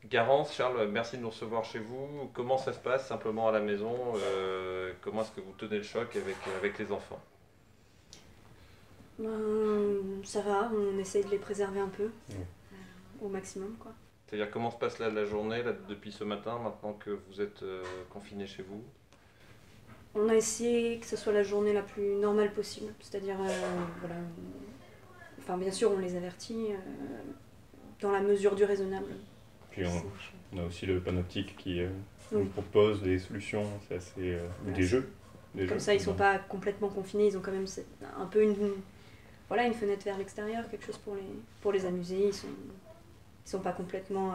Garance, Charles, merci de nous recevoir chez vous. Comment ça se passe simplement à la maison? Comment est-ce que vous tenez le choc avec les enfants? Ça va, on essaye de les préserver un peu, Ouais. au maximum, quoi. C'est-à-dire comment se passe la journée là, depuis ce matin, maintenant que vous êtes confinés chez vous? On a essayé que ce soit la journée la plus normale possible, c'est-à-dire, voilà, enfin bien sûr on les avertit dans la mesure du raisonnable. Puis C'est- on a aussi le panoptique qui nous Oui. propose des solutions, c'est assez, ou Voilà, des jeux. Des comme jeux. ça ils sont pas complètement confinés, ils ont quand même un peu voilà, une fenêtre vers l'extérieur, quelque chose pour les amuser, ils sont pas complètement...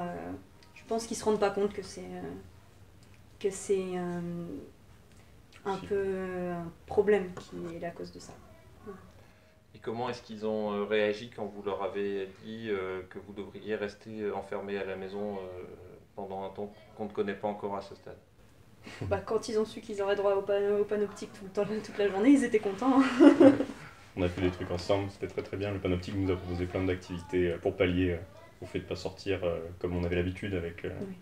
je pense qu'ils se rendent pas compte que c'est un Si. peu un problème qui est la cause de ça. Et comment est-ce qu'ils ont réagi quand vous leur avez dit que vous devriez rester enfermés à la maison pendant un temps qu'on ne connaît pas encore à ce stade? Bah, quand ils ont su qu'ils auraient droit au panoptique tout le temps, toute la journée, ils étaient contents. On a fait des trucs ensemble, c'était très très bien. Le panoptique nous a proposé plein d'activités pour pallier au fait de ne pas sortir comme on avait l'habitude Oui.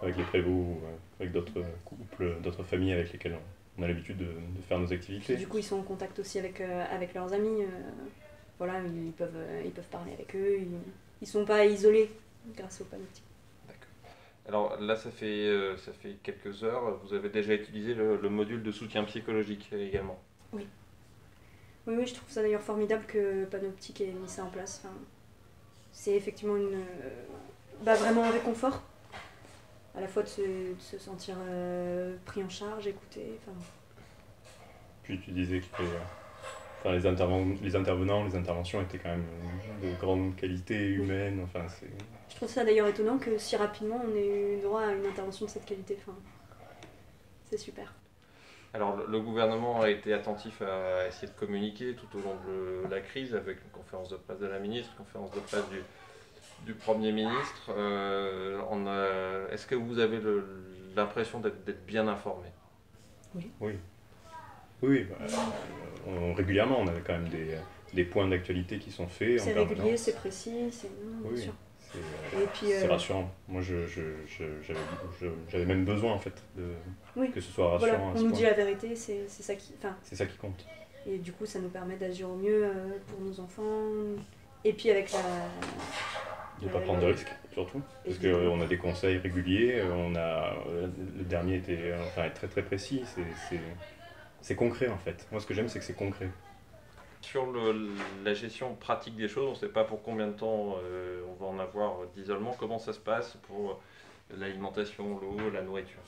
avec les prévôts ou avec d'autres couples, d'autres familles avec lesquelles on a l'habitude de faire nos Puis, activités. du coup, ils sont en contact aussi avec leurs amis. Voilà, ils peuvent parler avec eux. Ils sont pas isolés grâce au panoptique. D'accord. Alors là, ça fait quelques heures. Vous avez déjà utilisé le module de soutien psychologique également. Oui. Oui, oui, je trouve ça d'ailleurs formidable que Panoptique ait mis ça en place. Enfin, c'est effectivement vraiment un réconfort. À la fois de se sentir pris en charge, écouté. Enfin, Puis tu disais que enfin, les intervenants, les interventions étaient quand même de grande qualité humaine. Enfin, c'est... je trouve ça d'ailleurs étonnant que si rapidement on ait eu droit à une intervention de cette qualité. Enfin, c'est super. Alors le gouvernement a été attentif à essayer de communiquer tout au long de la crise avec une conférence de presse de la ministre, une conférence de presse du Premier ministre. Est-ce que vous avez l'impression d'être bien informé? Oui. Oui, oui bah, régulièrement, on a quand même des points d'actualité qui sont faits en C'est régulier, permanence. c'est précis, c'est non, bien Oui, sûr. c'est Et puis, c'est rassurant. Moi, j'avais même besoin en fait oui, que ce soit voilà, rassurant à on ce nous point. dit la vérité, c'est ça qui. Enfin, C'est ça qui compte. et du coup, ça nous permet d'agir au mieux pour nos enfants. Et puis avec la. De ne pas prendre de risques, surtout. Parce qu'on a des conseils réguliers. Le dernier était enfin, très très précis. C'est concret en fait. Moi, ce que j'aime, c'est que c'est concret. Sur la gestion pratique des choses, on ne sait pas pour combien de temps on va en avoir d'isolement. Comment ça se passe pour l'alimentation, l'eau, la nourriture?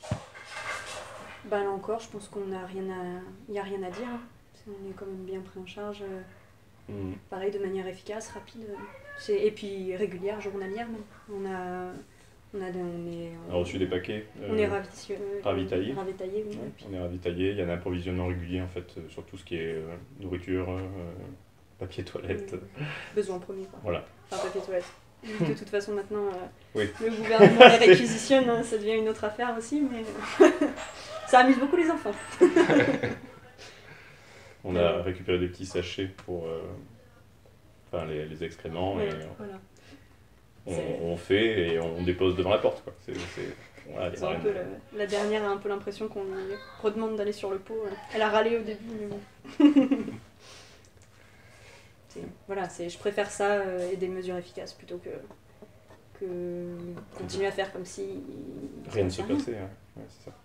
Bah là encore, je pense qu'on n'a rien à. Il n'y a rien à dire. Hein. On est quand même bien pris en charge. Mhm. Pareil, de manière efficace, rapide. Et puis régulière, journalière même. On est, On a reçu des paquets on est ravitaillés. ravitaillés, oui. Ouais, Et puis, on est ravitaillé. Il y a un approvisionnement régulier en fait sur tout ce qui est nourriture, papier toilette. besoin premier, quoi. Voilà. Enfin, papier toilette. De toute façon, maintenant, Oui. le gouvernement les réquisitionne, hein, ça devient une autre affaire aussi, mais ça amuse beaucoup les enfants. On a récupéré des petits sachets pour enfin, les excréments Ouais, et voilà. on fait et on dépose devant la porte. Quoi. Voilà, C'est un peu la dernière a un peu l'impression qu'on lui redemande d'aller sur le pot. Elle a râlé au début, mais bon. Voilà, je préfère ça et des mesures efficaces plutôt que continuer à faire comme si rien ne se passait. Hein. Ouais, c'est ça.